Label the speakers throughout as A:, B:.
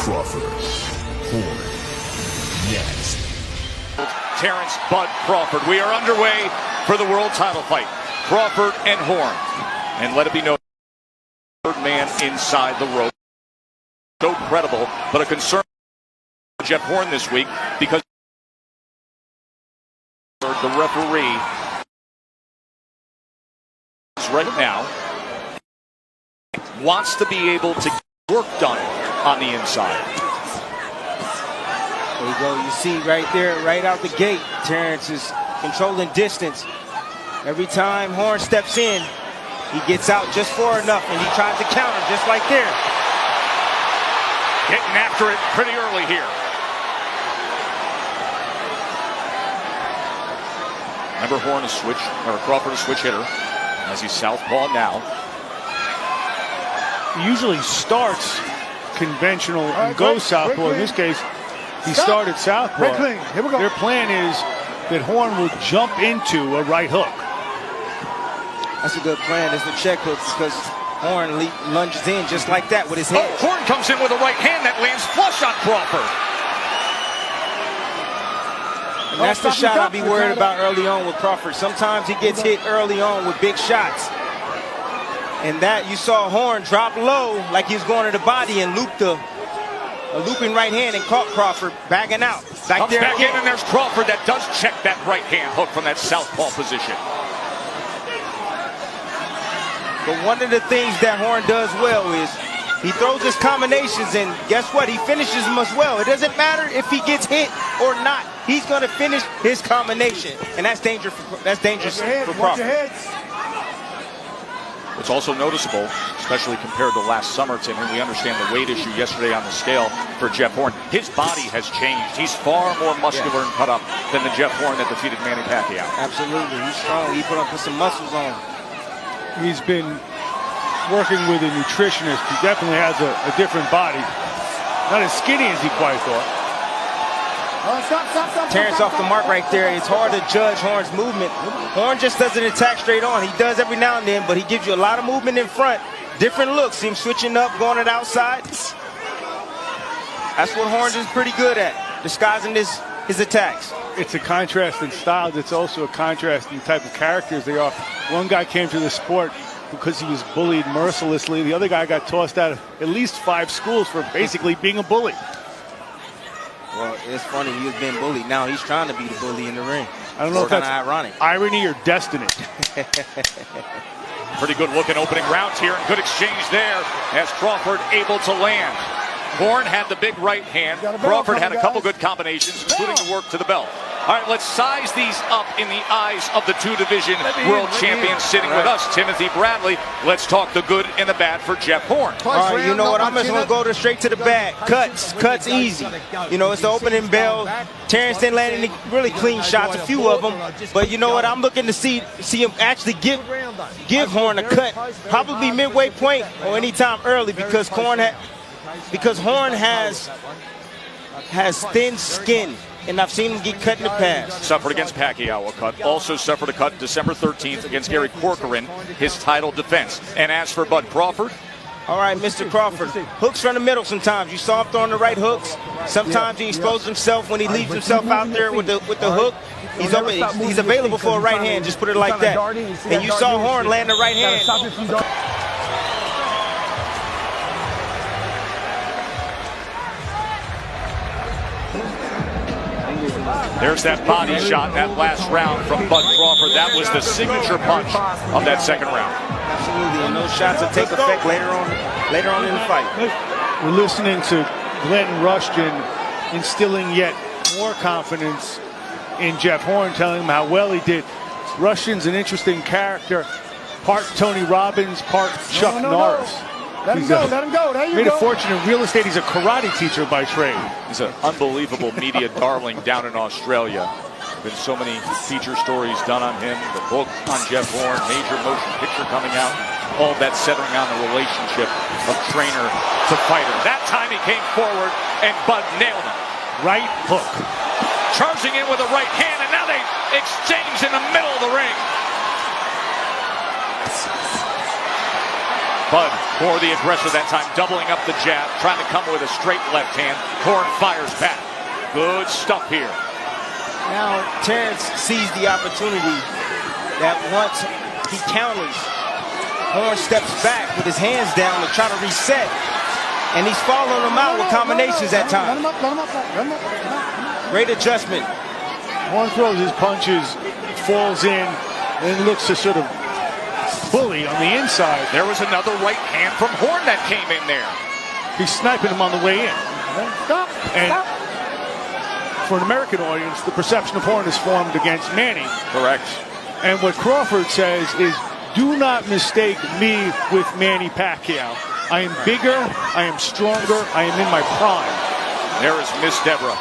A: Crawford. Horn. Next.
B: Terrance Bud Crawford. We are underway for the world title fight. Crawford and Horn. And let it be noted, third man inside the rope. So credible, but a concern for Jeff Horn this week because the referee right now wants to be able to get work done on the inside.
C: There you go. You see right there, right out the gate, Terrance is controlling distance. Every time Horn steps in, he gets out just far enough, and he tries to counter just like there.
B: Getting after it pretty early here. Remember, Horn is switch, or Crawford is switch hitter, as he's southpaw now.
D: He usually starts conventional and goes southpaw. In this case, he started southpaw.
E: Here we go.
D: Their plan is that Horn will jump into a right hook.
C: That's a good plan. It's the check hook because Horn lunges in just like that with his head.
B: Oh, Horn comes in with a right hand that lands flush on Crawford.
C: And that's the shot I'll be worried about early on with Crawford. Sometimes he gets hit early on with big shots. And that you saw Horn drop low like he was going to the body and loop a looping right hand and caught Crawford backing out.
B: Comes back in, and there's Crawford that does check that right hand hook from that southpaw position.
C: But one of the things that Horn does well is he throws his combinations, and guess what? He finishes them as well. It doesn't matter if he gets hit or not. He's going to finish his combination, and that's dangerous for Crawford.
B: It's also noticeable, especially compared to last summer, Tim, and we understand the weight issue yesterday on the scale for Jeff Horn. His body has changed. He's far more muscular and cut up than the Jeff Horn that defeated Manny Pacquiao.
C: Absolutely. He's strong. He put some muscles on.
D: He's been working with a nutritionist. He definitely has a different body. Not as skinny as he quite thought.
C: Terrance off the mark right there. It's hard to judge Horn's movement. Horn just doesn't attack straight on. He does every now and then, but he gives you a lot of movement in front. Different looks. Him switching up, going to the outside. That's what Horn is pretty good at, disguising his attacks.
D: It's a contrast in styles. It's also a contrast in the type of characters they are. One guy came to the sport because he was bullied mercilessly. The other guy got tossed out of at least 5 schools for basically being a bully.
C: Well, it's funny. He was being bullied. Now he's trying to be the bully in the ring.
D: I don't know if that's
C: ironic.
D: Irony or destiny.
B: Pretty good looking opening rounds here, and good exchange there as Crawford able to land. Horn had the big right hand. Crawford had a couple good combinations, including the work to the belt. All right, let's size these up in the eyes of the two-division world champion sitting with us, Timothy Bradley. Let's talk the good and the bad for Jeff Horn.
C: All right, you know what? I'm just going to go straight to the bad. Cuts easy. You know, it's the opening bell. Terrance didn't land any really clean shots, a few of them. But you know what? I'm looking to see him actually give Horn a cut, probably midway point or anytime early, because Horn has thin skin. And I've seen him get cut in the past.
B: Suffered against Pacquiao a cut. Also suffered a cut December 13th against Gary Corcoran, his title defense. And as for Bud Crawford?
C: All right, Mr. Crawford. Hooks from the middle sometimes. You saw him throwing the right hooks. Sometimes he exposes himself when he leaves himself out there with the hook. He's available for a right hand, just put it like that. And you saw Horn land the right hand.
B: There's that body shot, that last round from Bud Crawford. That was the signature punch of that second round.
C: Absolutely, and those shots will take effect later on in the fight.
D: We're listening to Glenn Rushton instilling yet more confidence in Jeff Horn, telling him how well he did. Rushton's an interesting character, part Tony Robbins, part Chuck Norris.
E: Let him go. There you
D: made
E: go.
D: a fortune in real estate. He's a karate teacher by trade.
B: He's an unbelievable media darling down in Australia. Been so many feature stories done on him. The book on Jeff Horn, major motion picture coming out. All that centering on the relationship of trainer to fighter. That time he came forward and Bud nailed him.
D: Right hook.
B: Charging in with a right hand, and now they exchange in the middle of the ring. Bud, more the aggressor that time, doubling up the jab, trying to come with a straight left hand. Horn fires back. Good stuff here.
C: Now Terrance sees the opportunity that once he counters, Horn steps back with his hands down to try to reset. And he's following him out with combinations at times. Great adjustment.
D: Horn throws his punches, falls in, and looks to sort of bully on the inside.
B: There was another right hand from Horn that came in there.
D: He's sniping him on the way in.
E: Stop.
D: And
E: Stop.
D: for an American audience, the perception of Horn is formed against Manny.
B: Correct.
D: And what Crawford says is, do not mistake me with Manny Pacquiao. I am bigger, I am stronger, I am in my prime.
B: There is Miss Deborah,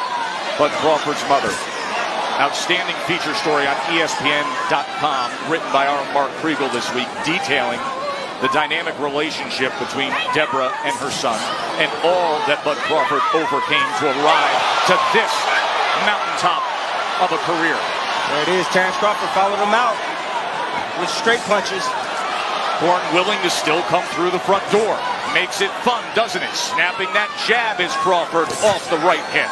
B: Bud Crawford's mother. Outstanding feature story on ESPN.com, written by our Mark Kriegel this week, detailing the dynamic relationship between Deborah and her son, and all that Bud Crawford overcame to arrive to this mountaintop of a career.
C: There it is. Terrance Crawford followed him out with straight punches.
B: Horn willing to still come through the front door. Makes it fun, doesn't it? Snapping that jab is Crawford off the right hip.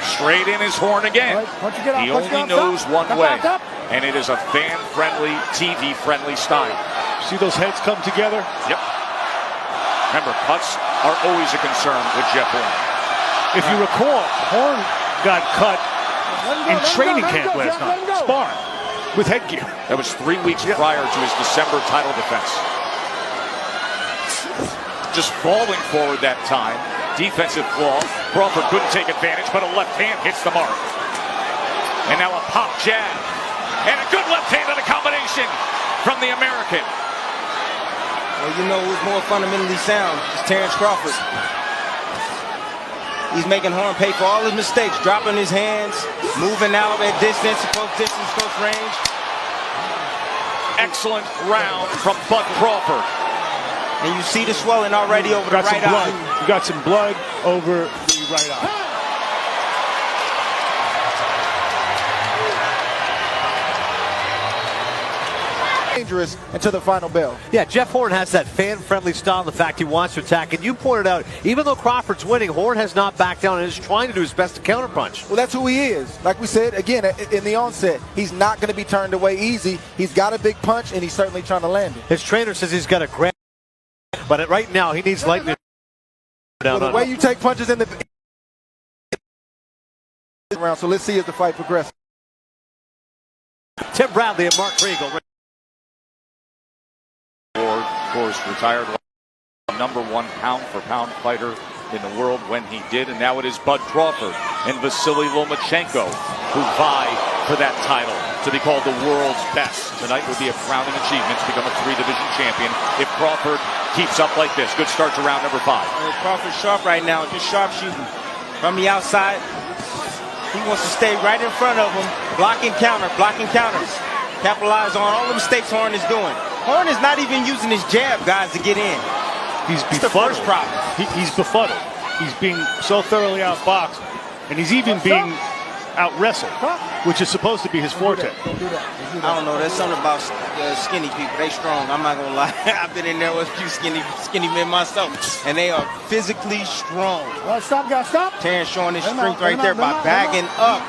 B: Straight in his Horn again. He only knows one way, and it is a fan-friendly, TV-friendly style.
D: See those heads come together?
B: Yep. Remember, cuts are always a concern with Jeff Horn.
D: If you recall, Horn got cut in training camp last night, sparring with headgear.
B: That was 3 weeks prior to his December title defense. Just falling forward that time. Defensive flaw. Crawford couldn't take advantage, but a left hand hits the mark. And now a pop jab. And a good left-handed combination from the American.
C: Well, you know who's more fundamentally sound? It's Terrance Crawford. He's making Horn pay for all his mistakes, dropping his hands, moving out at distance, close range.
B: Excellent round from Bud Crawford.
C: And you see the swelling already over the right eye.
D: You got some blood over the right eye.
E: Dangerous until the final bell.
F: Yeah, Jeff Horn has that fan-friendly style, the fact he wants to attack. And you pointed out, even though Crawford's winning, Horn has not backed down and is trying to do his best to counterpunch.
E: Well, that's who he is. Like we said, again, in the onset, he's not going to be turned away easy. He's got a big punch, and he's certainly trying to land it.
F: His trainer says he's got a grab, but right now he needs lightning.
E: Well, the way you take punches in the round, so let's see as the fight progresses.
F: Tim Bradley and Mark Kriegel.
B: Of course, retired #1 pound-for-pound fighter in the world when he did, and now it is Bud Crawford and Vasily Lomachenko who vie for that title to be called the world's best. Tonight would be a crowning achievement to become a 3-division champion if Crawford keeps up like this. Good start to round number 5.
C: Crawford's sharp right now, just sharp shooting from the outside. He wants to stay right in front of him, blocking counters. Capitalize on all the mistakes Horn is doing. Horn is not even using his jab, guys, to get in.
D: He's
C: That's the first problem.
D: He's befuddled. He's being so thoroughly outboxed, and he's even being out-wrestled, which is supposed to be his forte.
C: I don't know. There's something about skinny people. They strong. I'm not gonna lie. I've been in there with a few skinny men myself, and they are physically strong.
E: Stop, guys, stop.
C: Terrance showing his strength right there by bagging up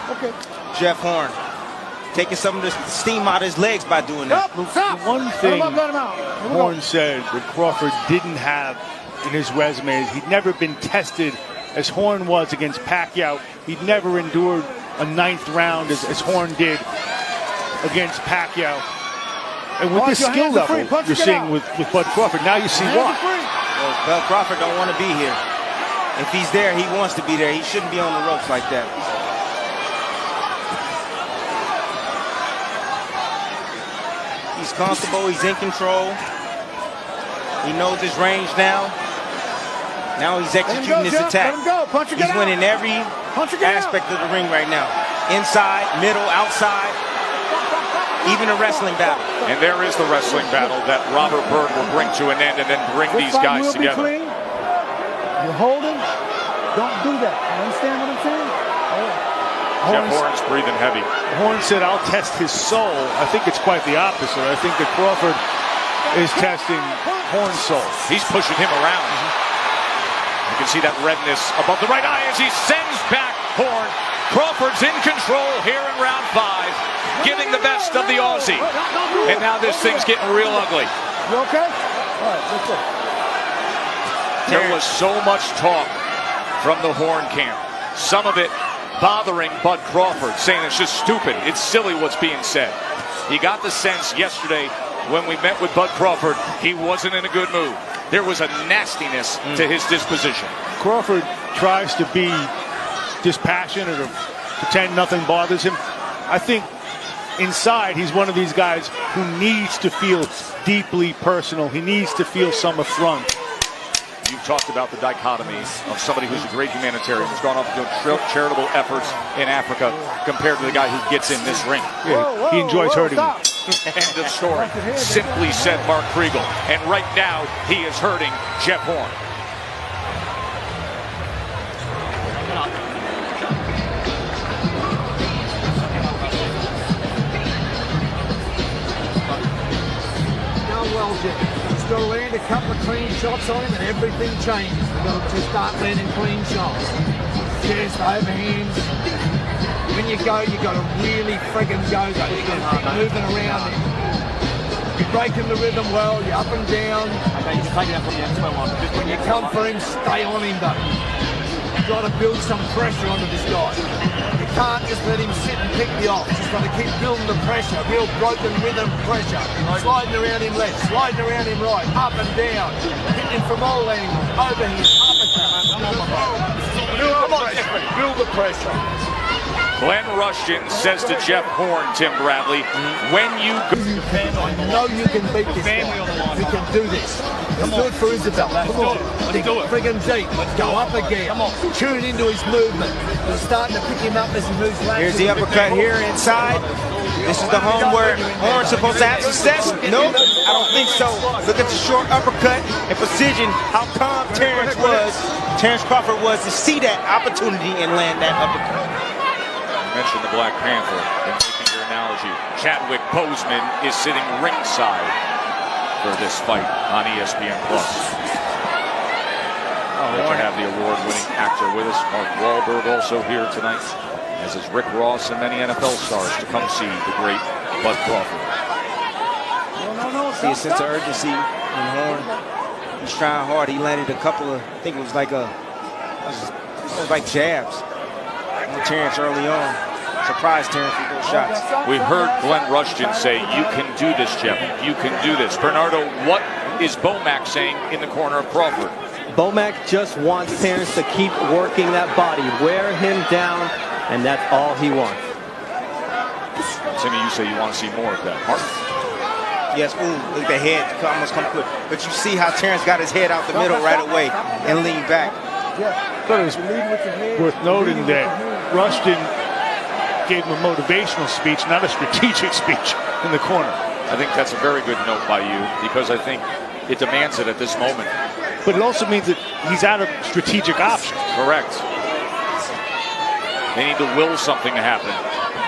C: Jeff Horn, taking some of the steam out of his legs by doing that.
D: One thing Horn said that Crawford didn't have in his resume is he'd never been tested as Horn was against Pacquiao. He'd never endured a 9th round as Horn did against Pacquiao. And with this skill level you're seeing with Bud Crawford, now you see why.
C: Well, Bud Crawford don't want to be here. If he's there, he wants to be there. He shouldn't be on the ropes like that. He's comfortable. He's in control. He knows his range now. Now he's executing his attack. He's winning every aspect of the ring right now. Inside, middle, outside, even a wrestling battle.
B: And there is the wrestling battle that Robert Byrd will bring to an end and then bring these guys together.
E: You're holding. Don't do that. You understand what I'm saying?
B: Jeff Horn's breathing heavy.
D: Horn said, I'll test his soul. I think it's quite the opposite. I think that Crawford is testing Horn's soul.
B: He's pushing him around. You can see that redness above the right eye as he sends back Horn. Crawford's in control here in round 5, giving the best of the Aussie. And now this thing's getting real ugly.
D: You okay? All right, let's go.
B: There was so much talk from the Horn camp. Some of it bothering Bud Crawford, saying it's just stupid. It's silly what's being said. He got the sense yesterday when we met with Bud Crawford, he wasn't in a good mood. There was a nastiness to his disposition.
D: Crawford tries to be dispassionate or pretend nothing bothers him. I think inside he's one of these guys who needs to feel deeply personal. He needs to feel some affront.
B: You've talked about the dichotomy of somebody who's a great humanitarian, who's gone off doing charitable efforts in Africa, compared to the guy who gets in this ring.
D: Yeah, he enjoys hurting you.
B: End of story. Simply said Mark Kriegel. And right now, he is hurting Jeff Horn.
G: Well, Jeff. He's got to land a couple of clean shots on him and everything changes. He's got to start landing clean shots. Chest, overhands. When you go, you got to really friggin' go though. You got to keep moving around him. You're breaking the rhythm well, you're up and down. Okay, you're taking that from the expo one. When you come for him, stay on him though. You've got to build some pressure onto this guy. You can't just let him sit and pick you off. Just got to keep building the pressure, real broken rhythm pressure. Sliding around him left, sliding around him right, up and down. Hitting him from all angles, overhand, uppercut. Come on, build the pressure.
B: Glenn Rushton says to Jeff Horn, Tim Bradley, when you go...
G: I know you can beat this guy. You can do this. Let's do it for Isabel. Come on. Let's do it. Friggin' deep. Let's go up again. Come on. Tune into his movement. We're starting to pick him up as he moves laterally.
C: Here's the uppercut here inside. This is the home where Horn's supposed to have success. Nope, I don't think so. Look at the short uppercut and precision, how calm Terrance Crawford was to see that opportunity and land that uppercut.
B: Mentioned the Black Panther in making your analogy. Chadwick Boseman is sitting ringside for this fight on ESPN+. Great to have the award-winning actor with us. Mark Wahlberg also here tonight, as is Rick Ross and many NFL stars to come see the great Bud Crawford.
C: See a sense of urgency in Horn. He's trying hard. He landed a couple of, I think it was like jabs on Terrance early on. Surprised Terrance with those shots.
B: We heard Glenn Rushton say, you can do this, Jeff. You can do this. Bernardo, what is Bomac saying in the corner of Crawford?
H: Bomac just wants Terrance to keep working that body, wear him down, and that's all he wants.
B: Timmy, you say you want to see more of that. Mark?
C: Yes, ooh, look at the head almost come quick. But you see how Terrance got his head out the middle right away and leaned back.
D: But it's worth noting that Rushton gave him a motivational speech, not a strategic speech in the corner.
B: I think that's a very good note by you, because I think it demands it at this moment.
D: But it also means that he's out of strategic options.
B: Correct. They need to will something to happen.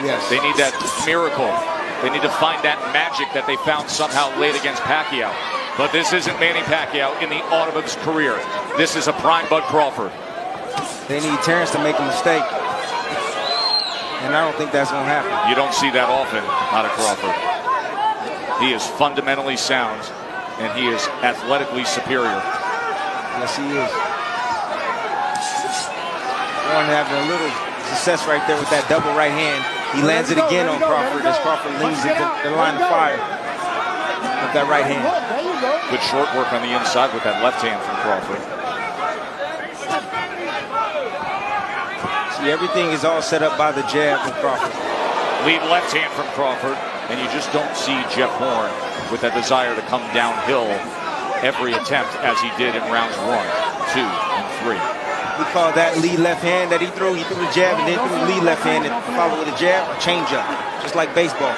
C: Yes.
B: They need that miracle. They need to find that magic that they found somehow late against Pacquiao. But this isn't Manny Pacquiao in the autumn of his career. This is a prime Bud Crawford.
C: They need Terrance to make a mistake. And I don't think that's going to happen.
B: You don't see that often out of Crawford. He is fundamentally sound, and he is athletically superior.
C: Yes, he is. Horn having a little success right there with that double right hand. He lands it again on Crawford as Crawford leans into the line of fire with that right hand.
B: Good short work on the inside with that left hand from Crawford.
C: See, everything is all set up by the jab from Crawford.
B: Lead left hand from Crawford, and you just don't see Jeff Horn with that desire to come downhill every attempt as he did in rounds 1, 2, and 3.
C: We call that lead left hand that he threw. He threw the jab and then threw the lead left hand and followed with a jab, change up, just like baseball.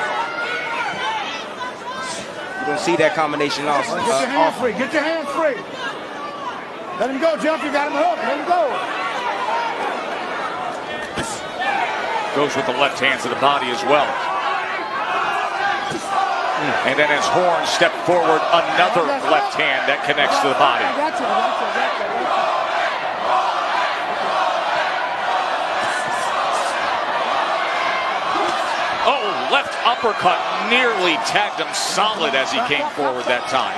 C: You don't see that combination also.
D: Get your hands free. Get your hands free. Let him go, Jeff. You got him hooked. Let him go.
B: Goes with the left hand to the body as well. And then as Horn stepped forward, another left hand that connects to the body. Oh, left uppercut nearly tagged him solid as he came forward that time.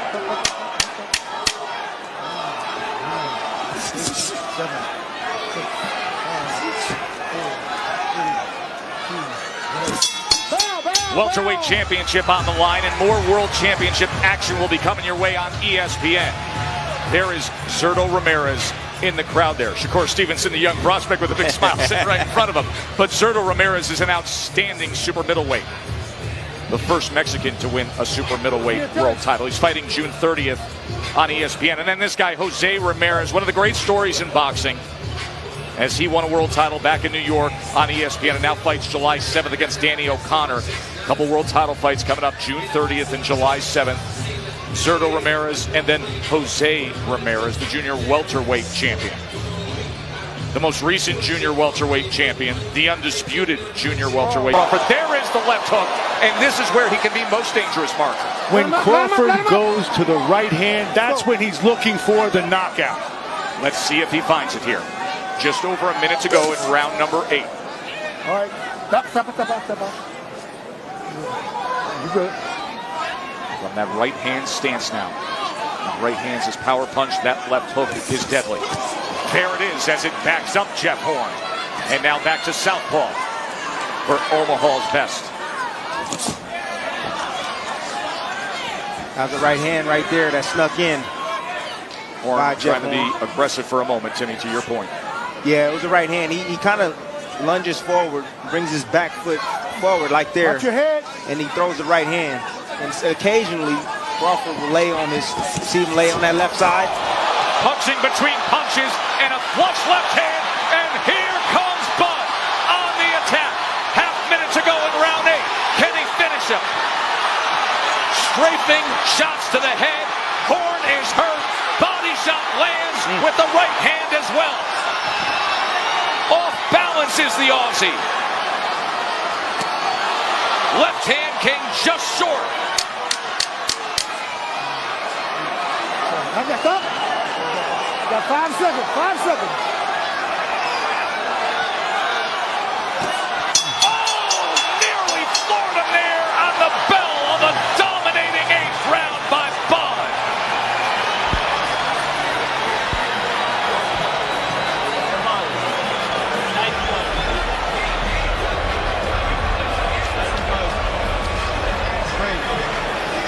B: Welterweight championship on the line, and more world championship action will be coming your way on ESPN. There is Zurdo Ramirez in the crowd there. Shakur Stevenson, the young prospect with a big smile sitting right in front of him. But Zurdo Ramirez is an outstanding super middleweight. The first Mexican to win a super middleweight world title. He's fighting June 30th on ESPN. And then this guy, Jose Ramirez, one of the great stories in boxing, as he won a world title back in New York on ESPN and now fights July 7th against Danny O'Connor. A couple world title fights coming up June 30th and July 7th. Zurdo Ramirez and then Jose Ramirez, the junior welterweight champion. The most recent junior welterweight champion, the undisputed junior welterweight. But there is the left hook, and this is where he can be most dangerous, Mark.
D: When Crawford goes to the right hand, that's when he's looking for the knockout.
B: Let's see if he finds it here. Just over a minute to go in round number 8.
G: All right. Step up. You good.
B: From that right hand stance now. The right hand's his power punch. That left hook is deadly. There it is as it backs up Jeff Horn. And now back to southpaw for Omaha's best.
C: That's the right hand right there that snuck in.
B: Horn trying to be aggressive for a moment, Timmy, to your point.
C: Yeah, it was the right hand. He kind of lunges forward, brings his back foot forward like there.
G: Watch your head.
C: And he throws the right hand. And occasionally, Crawford will lay on see him lay on that left side.
B: Punching between punches and a flush left hand. And here comes Bud on the attack. Half minute to go in round 8. Can he finish him? Strafing shots to the head. Horn is hurt. Body shot lands with the right hand as well. Off balance is the Aussie. Left hand came just short.
G: Got 5 seconds. 5 seconds.
B: Oh, nearly floored him there on the bell of the dominating 8th round by Bud.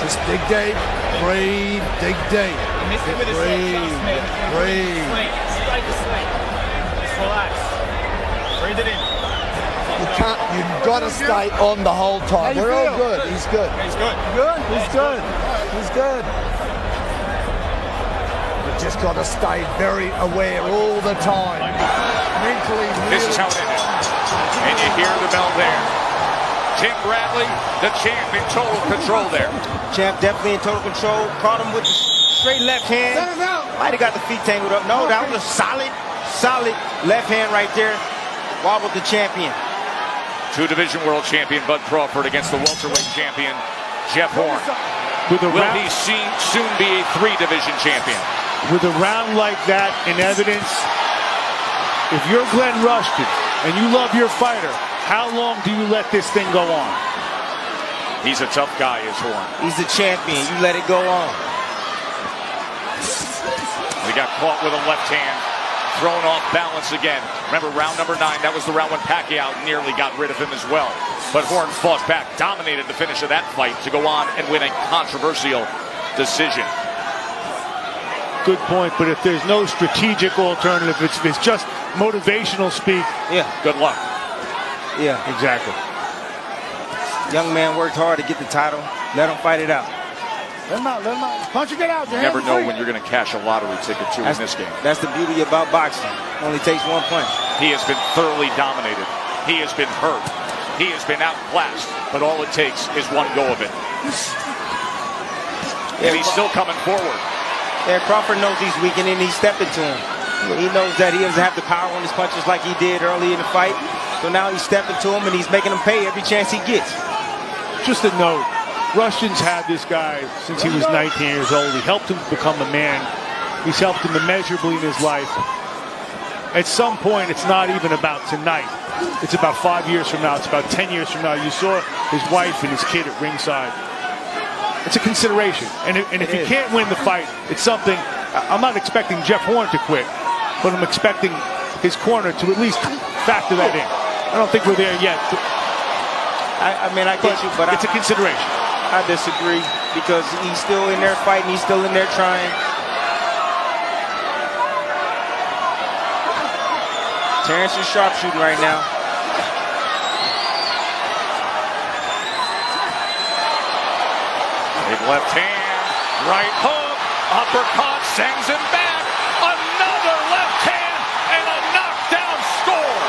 G: Just dig deep, breathe, dig deep. Breathe.
I: Just relax. Breathe it in.
G: You've got to stay on the whole time. We're all good. He's good.
I: He's good.
G: He's good. You've just got to stay very aware all the time. Mentally.
B: This is how it ended. And you hear the bell there. Tim Bradley, the champ, in total control there.
C: Champ definitely in total control. Caught him with the straight left hand. Might have got the feet tangled up. No, that was a solid left hand right there. Wobbled the champion.
B: 2-division world champion Bud Crawford against the welterweight champion Jeff Horn. Will he soon be a 3-division champion?
D: With a round like that in evidence, if you're Glenn Rushton and you love your fighter, how long do you let this thing go on?
B: He's a tough guy, is Horn.
C: He's the champion. You let it go on.
B: He got caught with a left hand, thrown off balance again. Remember, round number 9, that was the round when Pacquiao nearly got rid of him as well. But Horn fought back, dominated the finish of that fight to go on and win a controversial decision.
D: Good point, but if there's no strategic alternative, if it's just motivational speak,
C: yeah,
B: good luck.
C: Yeah,
D: exactly.
C: Young man worked hard to get the title. Let him fight it out.
G: Let him out. Punch and get out.
B: You never know when you're going to cash a lottery ticket too in this game.
C: That's the beauty about boxing. Only takes one punch.
B: He has been thoroughly dominated. He has been hurt. He has been outclassed. But all it takes is one go of it. And he's still coming forward.
C: Yeah, Crawford knows he's weakening. He's stepping to him. He knows that he doesn't have the power on his punches like he did early in the fight. So now he's stepping to him and he's making him pay every chance he gets.
D: Just a note, Rushton's had this guy since he was 19 years old. He helped him become a man. He's helped him immeasurably in his life. At some point, it's not even about tonight. It's about 5 years from now. It's about 10 years from now. You saw his wife and his kid at ringside. It's a consideration. And if he can't win the fight, it's something. I'm not expecting Jeff Horn to quit, but I'm expecting his corner to at least factor that in. I don't think we're there yet.
C: I mean, I get you, but
D: it's a consideration.
C: I disagree because he's still in there fighting. He's still in there trying. Terrance is sharpshooting right now.
B: Big left hand, right hook, uppercut, sends him back. Another left hand and a knockdown score.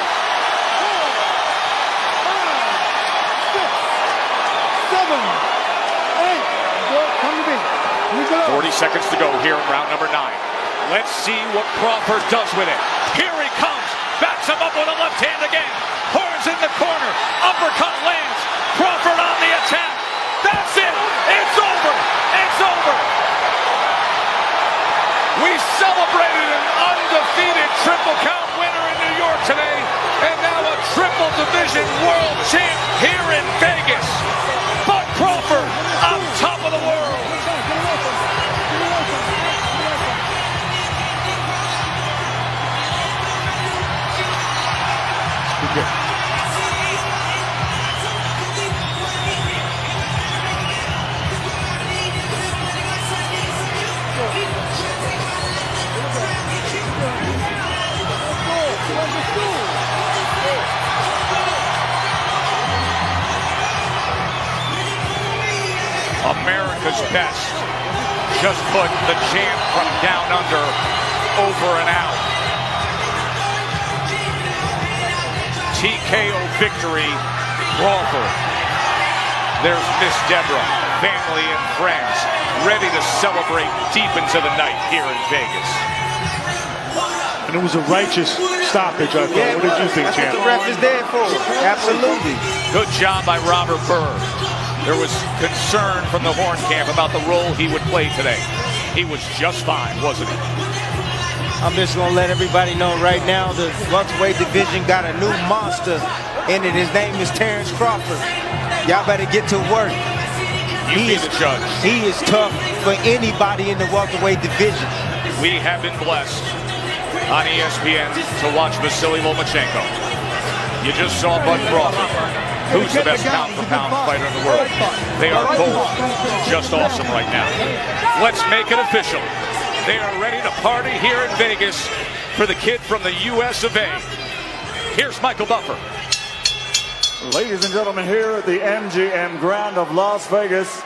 B: 40 seconds to go here in round number 9. Let's see what Crawford does with it. Here he comes. Backs him up with a left hand again. Horns in the corner. Uppercut lands. Crawford on the attack. That's it. It's over. It's over. We celebrated an undefeated triple count winner in New York today. And now a triple division world champ here in Vegas. But Crawford on top of the world. America's best just put the champ from down under over and out. TKO victory, Crawford. There's Miss Deborah, family and friends, ready to celebrate deep into the night here in Vegas.
D: And it was a righteous stoppage, I thought.
C: Yeah,
D: what did you think,
C: that's
D: champ?
C: what the ref is there for. Absolutely.
B: Good job by Robert Byrd. There was concern from the Horn camp about the role he would play today. He was just fine, wasn't he?
C: I'm just going to let everybody know right now the welterweight division got a new monster in it. His name is Terrance Crawford. Y'all better get to work.
B: You be the judge.
C: He is tough for anybody in the welterweight division.
B: We have been blessed on ESPN to watch Vasily Lomachenko. You just saw Bud Crawford. Who's the best pound-for-pound fighter in the world? They are both just awesome right now. Let's make it official. They are ready to party here in Vegas for the kid from the US of A. Here's Michael Buffer.
J: Ladies and gentlemen, here at the MGM Grand of Las Vegas,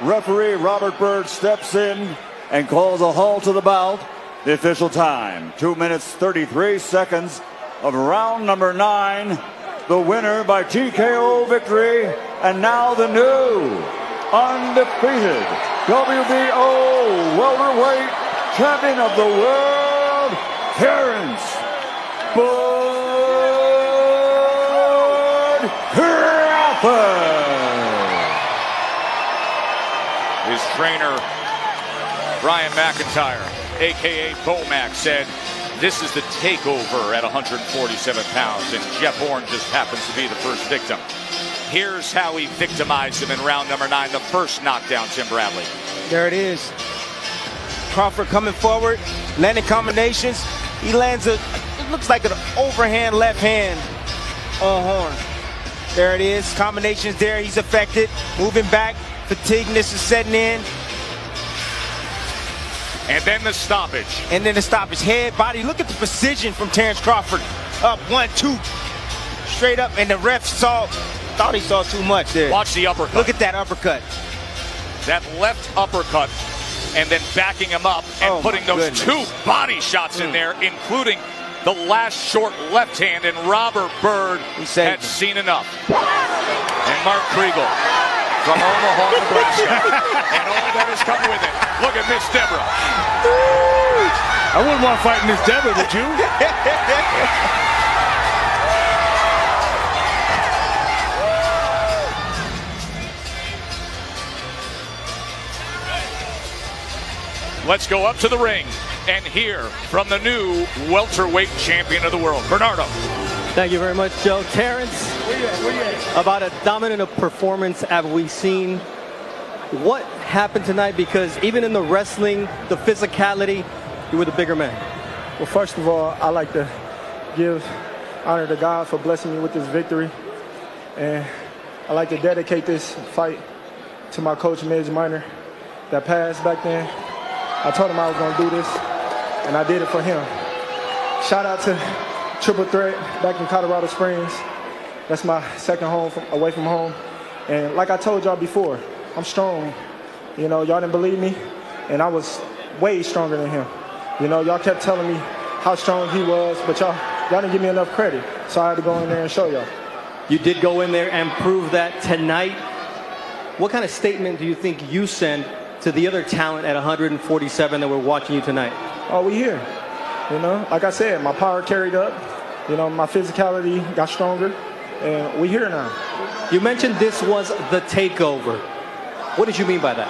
J: referee Robert Byrd steps in and calls a halt to the bout. The official time, 2 minutes, 33 seconds of round number 9. The winner by TKO victory, and now the new undefeated WBO welterweight champion of the world, Terrance Crawford.
B: His trainer, Brian McIntyre, a.k.a. Bomac, said, this is the takeover at 147 pounds, and Jeff Horn just happens to be the first victim. Here's how he victimized him in round number 9, the first knockdown, Tim Bradley.
C: There it is. Crawford coming forward, landing combinations. He lands it looks like an overhand left hand on Horn. There it is, combinations there, he's affected. Moving back, fatigueness is setting in.
B: And then the stoppage.
C: And then the stoppage. Head, body. Look at the precision from Terrance Crawford. Up, 1, 2. Straight up. And the ref thought he saw too much there.
B: Watch the uppercut.
C: Look at that uppercut.
B: That left uppercut. And then backing him up and putting those 2 body shots in there, including the last short left hand. And Robert Byrd had seen enough. And Mark Kriegel from Omaha, Nebraska. And all that has come with it. Look at Miss Deborah.
D: I wouldn't want to fight Miss Deborah, would you?
B: Let's go up to the ring and hear from the new welterweight champion of the world, Bernardo.
H: Thank you very much, Joe. Terrance, about as dominant a performance have we seen. What happened tonight? Because even in the wrestling, the physicality, you were the bigger man.
K: Well, first of all, I like to give honor to God for blessing me with this victory. And I like to dedicate this fight to my coach, Midge Minor, that passed back then. I told him I was going to do this, and I did it for him. Shout out to Triple Threat back in Colorado Springs. That's my second home away from home. And like I told y'all before, I'm strong. You know, y'all didn't believe me, and I was way stronger than him. You know, y'all kept telling me how strong he was, but y'all didn't give me enough credit, so I had to go in there and show y'all.
H: You did go in there and prove that tonight. What kind of statement do you think you send to the other talent at 147 that were watching you tonight?
K: Oh, we here. You know, like I said, my power carried up. You know, my physicality got stronger, and we here now.
H: You mentioned this was the takeover. What did you mean by that?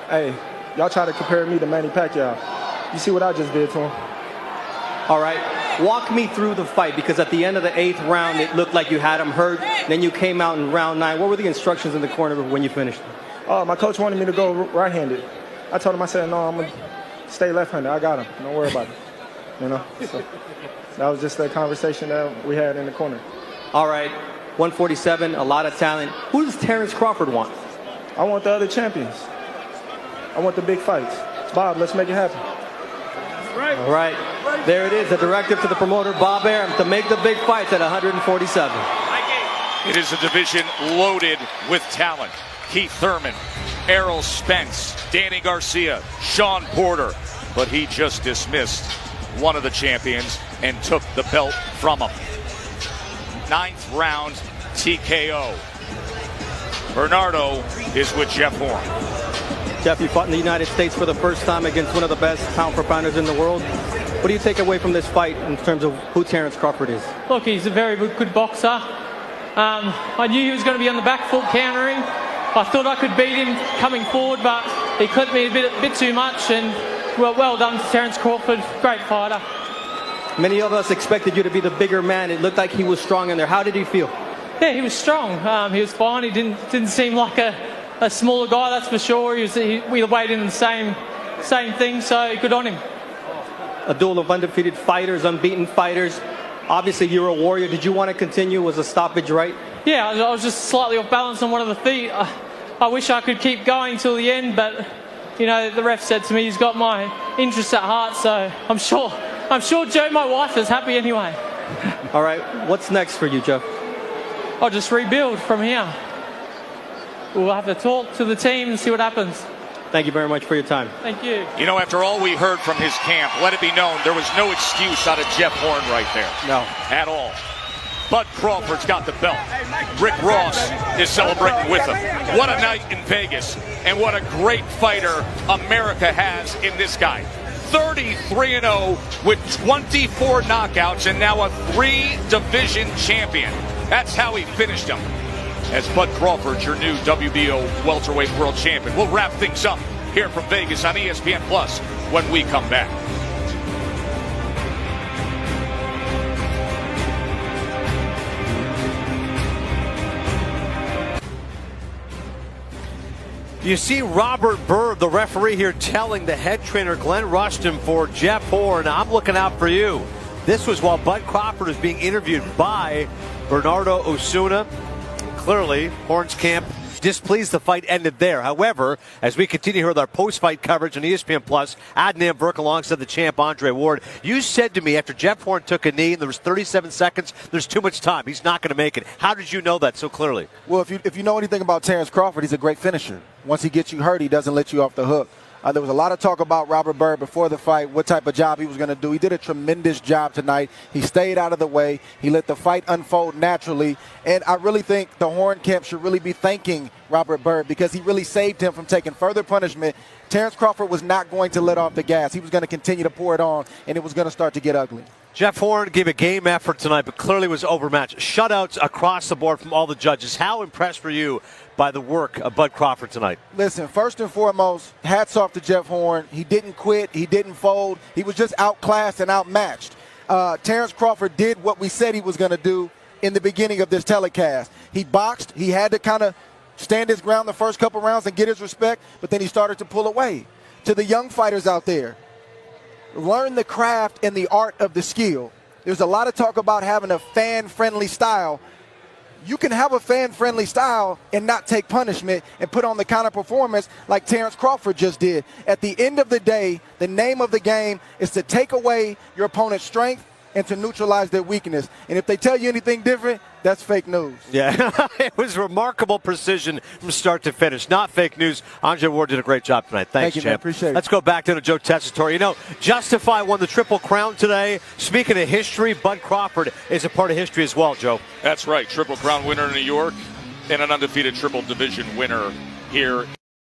K: Hey, y'all try to compare me to Manny Pacquiao. You see what I just did to him?
H: All right, walk me through the fight, because at the end of the 8th round, it looked like you had him hurt. Then you came out in round 9. What were the instructions in the corner when you finished?
K: Oh, my coach wanted me to go right-handed. I told him, I said, no, I'm going to stay left-handed. I got him. Don't worry about it. You know, so that was just a conversation that we had in the corner.
H: All right, 147, a lot of talent. Who does Terrance Crawford want?
K: I want the other champions. I want the big fights. Bob, let's make it happen.
H: All right, there it is, the directive to the promoter, Bob Arum, to make the big fights at 147.
B: It is a division loaded with talent. Keith Thurman, Errol Spence, Danny Garcia, Sean Porter. But he just dismissed one of the champions and took the belt from him. 9th round TKO. Bernardo is with Jeff Horn.
H: Jeff, you fought in the United States for the first time against one of the best pound-for-pounders in the world. What do you take away from this fight in terms of who Terrance Crawford is?
L: Look, he's a very good boxer. I knew he was going to be on the back foot countering. I thought I could beat him coming forward, but he clipped me a bit too much. And well done to Terrance Crawford, great fighter.
H: Many of us expected you to be the bigger man. It looked like he was strong in there. How did he feel?
L: Yeah, he was strong. He was fine. He didn't seem like a smaller guy, that's for sure. We weighed in the same thing, so good on him.
H: A duel of undefeated fighters, unbeaten fighters. Obviously, you're a warrior. Did you want to continue? Was a stoppage right?
L: Yeah, I was just slightly off balance on one of the feet. I wish I could keep going till the end, but you know, the ref said to me he's got my interests at heart, so I'm sure Joe, my wife, is happy anyway.
H: All right, what's next for you, Jeff?
L: I'll just rebuild from here. We'll have to talk to the team and see what happens.
H: Thank you very much for your time.
L: Thank you.
B: You know, after all we heard from his camp, let it be known there was no excuse out of Jeff Horn right there.
H: No.
B: At all. Bud Crawford's got the belt. Rick Ross is celebrating with him. What a night in Vegas, and what a great fighter America has in this guy. 33-0 with 24 knockouts and now a 3-division champion. That's how he finished him. As Bud Crawford, your new WBO welterweight world champion. We'll wrap things up here from Vegas on ESPN Plus when we come back.
F: You see Robert Byrd, the referee here, telling the head trainer Glenn Rushton for Jeff Horn, I'm looking out for you. This was while Bud Crawford was being interviewed by Bernardo Osuna. Clearly, Horn's camp displeased the fight ended there. However, as we continue with our post-fight coverage on ESPN Plus, Adnan Burke alongside the champ Andre Ward, you said to me after Jeff Horn took a knee and there was 37 seconds, there's too much time. He's not going to make it. How did you know that so clearly?
E: Well, if you know anything about Terrance Crawford, he's a great finisher. Once he gets you hurt, he doesn't let you off the hook. There was a lot of talk about Robert Byrd before the fight, what type of job he was going to do. He did a tremendous job tonight. He stayed out of the way. He let the fight unfold naturally. And I really think the Horn camp should really be thanking Robert Byrd because he really saved him from taking further punishment. Terrance Crawford was not going to let off the gas. He was going to continue to pour it on, and it was going to start to get ugly.
F: Jeff Horn gave a game effort tonight, but clearly was overmatched. Shutouts across the board from all the judges. How impressed were you by the work of Bud Crawford tonight?
E: Listen, first and foremost, hats off to Jeff Horn. He didn't quit. He didn't fold. He was just outclassed and outmatched. Terrance Crawford did what we said he was going to do in the beginning of this telecast. He boxed. He had to kind of stand his ground the first couple rounds and get his respect, but then he started to pull away. To the young fighters out there, learn the craft and the art of the skill. There's a lot of talk about having a fan-friendly style. You can have a fan-friendly style and not take punishment and put on the kind of performance like Terrance Crawford just did. At the end of the day, the name of the game is to take away your opponent's strength and to neutralize their weakness. And if they tell you anything different, that's fake news.
F: Yeah, it was remarkable precision from start to finish. Not fake news. Andre Ward did a great job tonight. Thanks,
E: Thank you,
F: champ.
E: man. Appreciate it.
F: Let's go back to Joe Tessitore. You know, Justify won the Triple Crown today. Speaking of history, Bud Crawford is a part of history as well, Joe.
B: That's right. Triple Crown winner in New York and an undefeated triple division winner here.